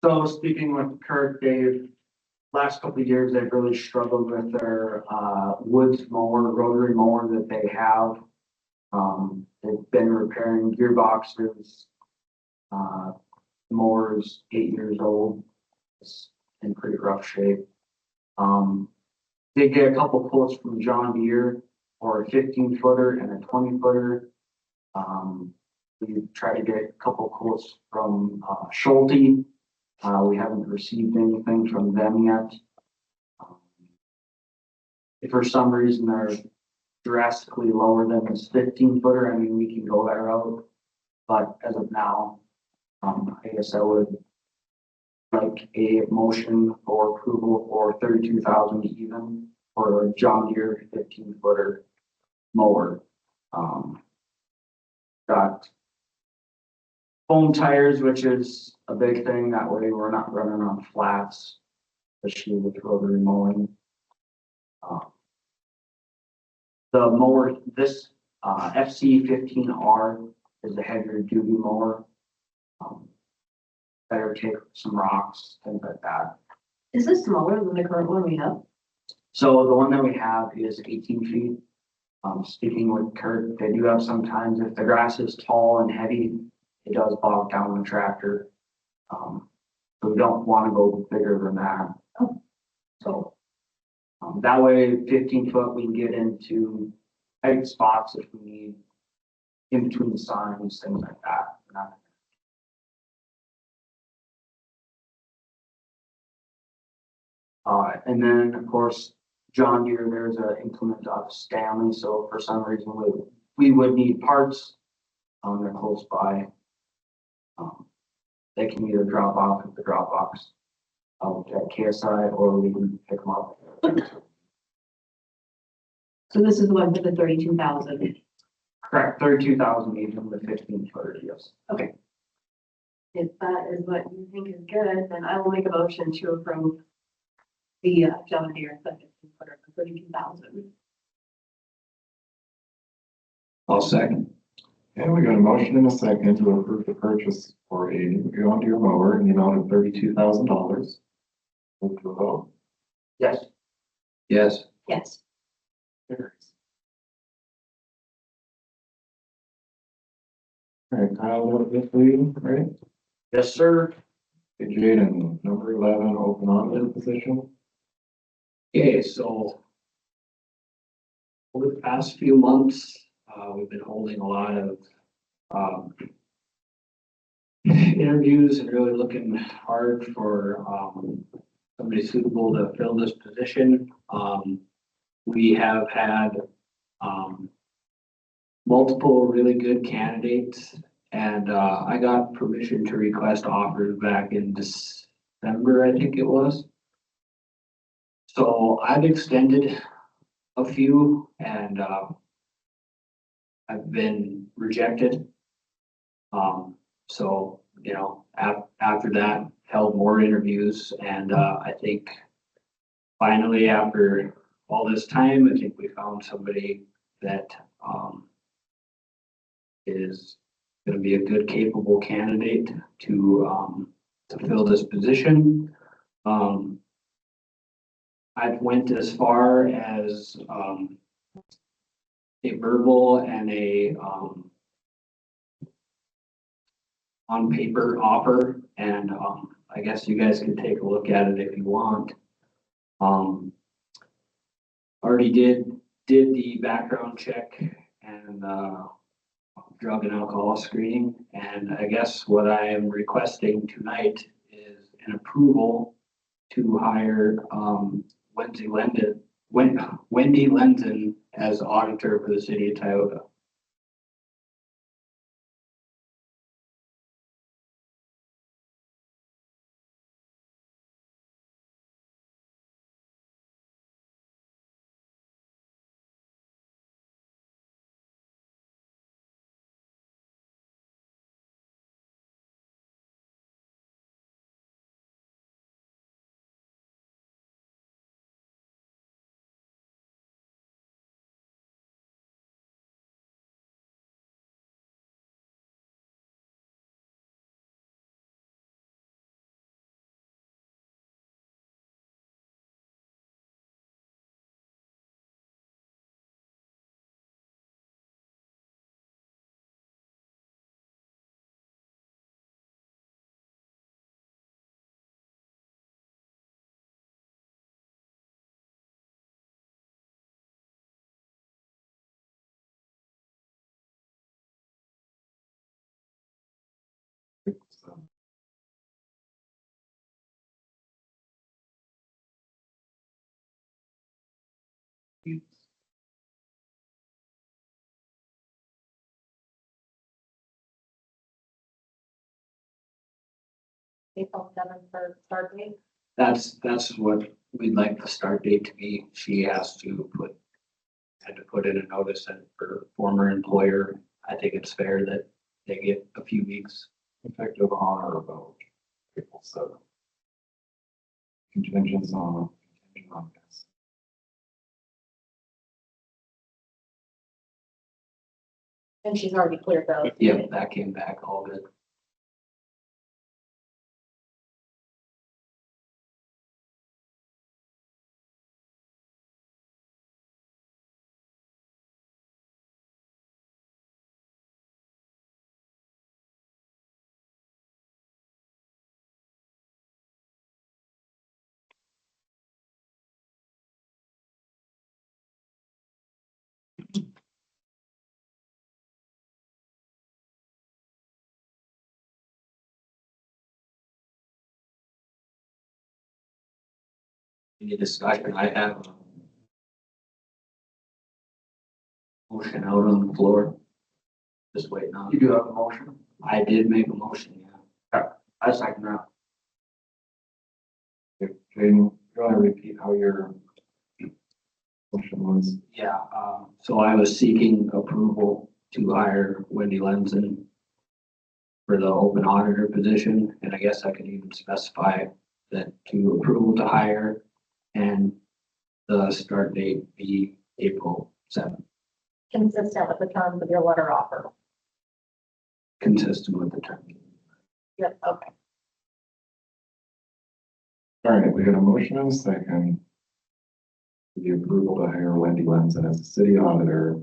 So speaking with Kurt, last couple of years, they've really struggled with their woods mower, rotary mower that they have. They've been repairing gearboxes. The mower is 8 years old. It's in pretty rough shape. Did get a couple quotes from John Deere for a 15-footer and a 20-footer. We tried to get a couple quotes from Schulte. We haven't received anything from them yet. If for some reason they're drastically lower than this 15-footer, I mean, we can go that route. But as of now, I guess I would like a motion for approval for 32,000 even for a John Deere 15-footer mower. Got foam tires, which is a big thing. That way we're not running on flats, especially with rotary mowing. The mower, this FC15R is a heavier duty mower. Better take some rocks, things like that. Is this smaller than the current one we have? So the one that we have is 18 feet. Speaking with Kurt, they do have sometimes if the grass is tall and heavy, it does bog down the tractor. So we don't want to go bigger than that. So that way 15 foot, we can get into tight spots if we need in between signs, things like that. And then of course, John Deere, there's an implement out of Stanley. So for some reason we would need parts. They're close by. They can either drop off at the drop box at KSI or we can pick them up. So this is the one for the 32,000. Correct, 32,000 even the 15-footer, yes. Okay. if that is what you think is good, then I will make a motion to approve the John Deere second quarter for 32,000. I'll second. And we got a motion and a second to approve the purchase for a new John Deere mower in the amount of $32,000. Move to a vote. Yes. Yes. Yes. Carries. All right, Kyle, this lead, right? Yes, sir. Hey, Jaden, number 11, open auditor position. Okay, so over the past few months, we've been holding a lot of, interviews and really looking hard for, somebody suitable to fill this position. We have had, multiple really good candidates, and, I got permission to request offers back in December, I think it was. So I've extended a few and, I've been rejected. So, you know, after that, held more interviews and, I think finally, after all this time, I think we found somebody that, is gonna be a good, capable candidate to fill this position. I've went as far as, a verbal and a, on paper offer, and, I guess you guys can take a look at it if you want. Already did the background check and, drug and alcohol screening, and I guess what I am requesting tonight is an approval to hire, Wendy Lenzen as auditor for the city of Tioga. So, April 7th for start date. That's what we'd like the start date to be. She had to put in a notice and for former employer. I think it's fair that they get a few weeks. effective on or about April 7th. Contingent on this. And she's already cleared those. Yep, that came back all good. Any discussion? I have a motion out on the floor. Just waiting on. You do have a motion? I did make a motion, yeah. I second that. If Jaden, you want to repeat how your motion was? Yeah, so I was seeking approval to hire Wendy Lenzen for the open auditor position, and I guess I could even specify that to approval to hire and the start date be April 7th, Consistent with the terms of your letter offer. consistent with the term. Yep, okay. All right, we got a motion and a second. The approval to hire Wendy Lenzen as a city auditor.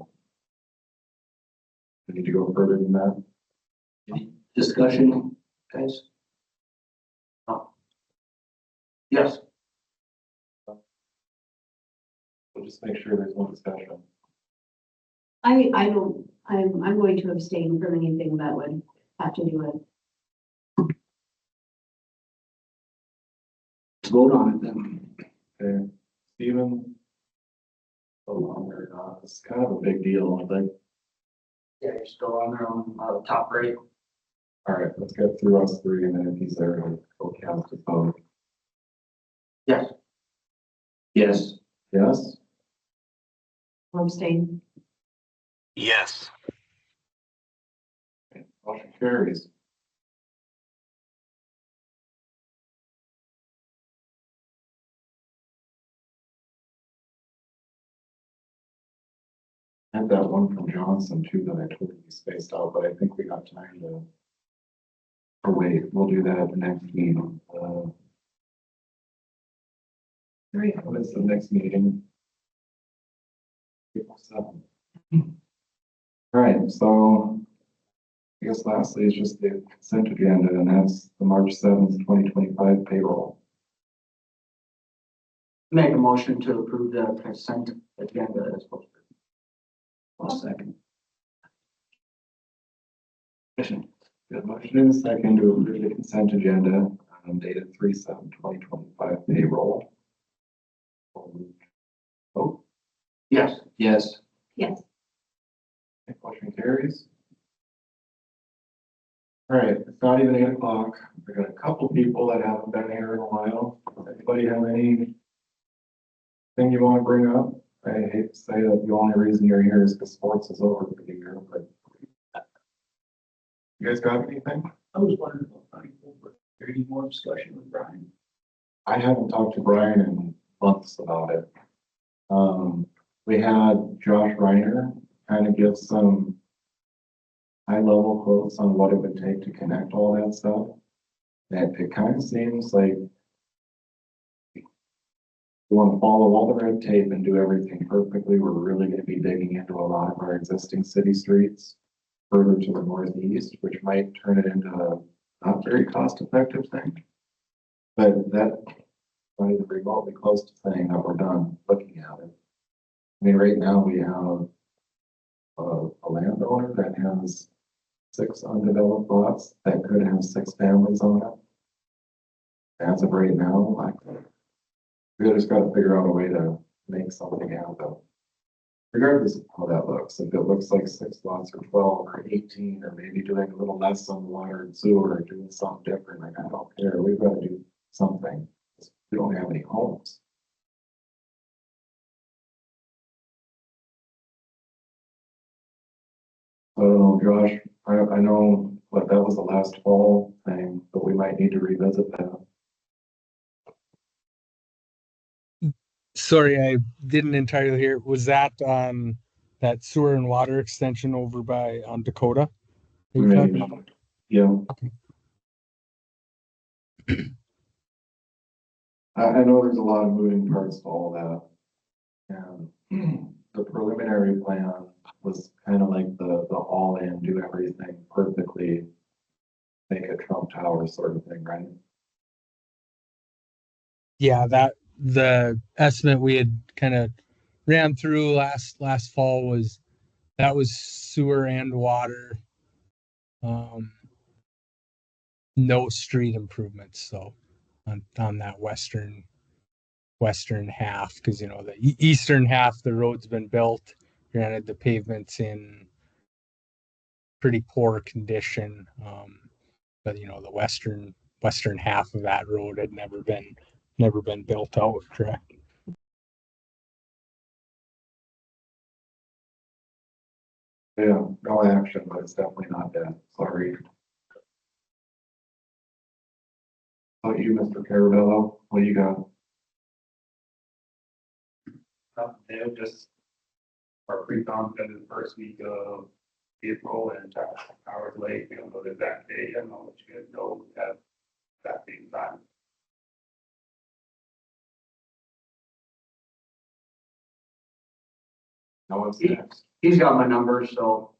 We need to go further than that. Any discussion, guys? Yes, We'll just make sure there's no discussion. I don't, I'm going to abstain from anything that would have to do with. Let's vote on it then. Okay, Stephen? So longer, it's kind of a big deal, I think. yeah, you're still on there on, top rate. All right, let's get through us three, and then if he's there, we'll cast a vote. Yes. Yes. Yes? Abstain. Yes. Okay, motion carries. I had that one from Johnson too that I totally spaced out, but I think we got time to. Or wait, we'll do that at the next meeting. What is the next meeting? April 7th. All right, so I guess lastly is just the consent agenda, and that's the March 7th, 2025 payroll. Make a motion to approve the consent agenda as posted. I'll second. Good motion in a second to approve the consent agenda, dated 3/7/2025 payroll. Oh, Yes. Yes. Yes. motion carries. All right, it's not even 8 o'clock. We've got a couple people that haven't been here in a while. Anybody have anything you want to bring up? I hate to say that the only reason you're here is because sports is over for the year, but you guys got anything? I was wondering about any more discussion with Brian. I haven't talked to Brian in months about it. We had Josh Reiner kind of give some high-level quotes on what it would take to connect all that stuff. And it kind of seems like we want to follow all the red tape and do everything perfectly. We're really going to be digging into a lot of our existing city streets further to the northeast, which might turn it into a not very cost-effective thing. But that might be remotely close to saying that we're done looking at it. I mean, right now we have a landowner that has 6 undeveloped lots that could have 6 families on it. As of right now, we just got to figure out a way to make something happen. Regardless of how that looks, if it looks like 6 lots or 12 or 18, or maybe doing a little less on water and sewer or doing something different, like I don't care, we've got to do something. We don't have any homes. I don't know, Josh, I know what that was the last fall thing, but we might need to revisit that. Sorry, I didn't entirely hear. Was that that sewer and water extension over by on Dakota? that you're talking about? Yeah. I know there's a lot of moving parts to all that. And the preliminary plan was kind of like the all-in, do everything perfectly, make a Trump Tower sort of thing, right? Yeah, that the estimate we had kind of ran through last fall was that was sewer and water. No street improvements, so on that western half, because the eastern half the road's been built. Granted, the pavement's in pretty poor condition, but the western half of that road had never been built out, correct? Yeah, no action, but it's definitely not dead. Sorry. How about you, Mr. Carabello? What do you got? They'll just, our pre-con been the first week of April and hours late, we don't know the exact date, I don't know what you guys know at that being time. No one's next. He's got my number, so,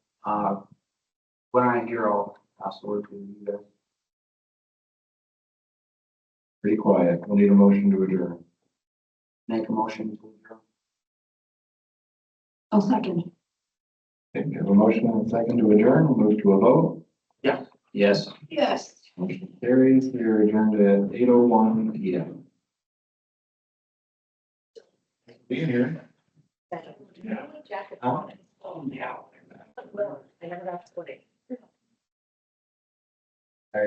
when I hear, I'll pass the word to you guys. Pretty quiet. We'll need a motion to adjourn. Make a motion to adjourn. I'll second. Okay, we have a motion and a second to adjourn. We'll move to a vote. Yes. Yes. Motion carries. We are adjourned at 8:01 PM. Being here. Huh? I never got to put it. I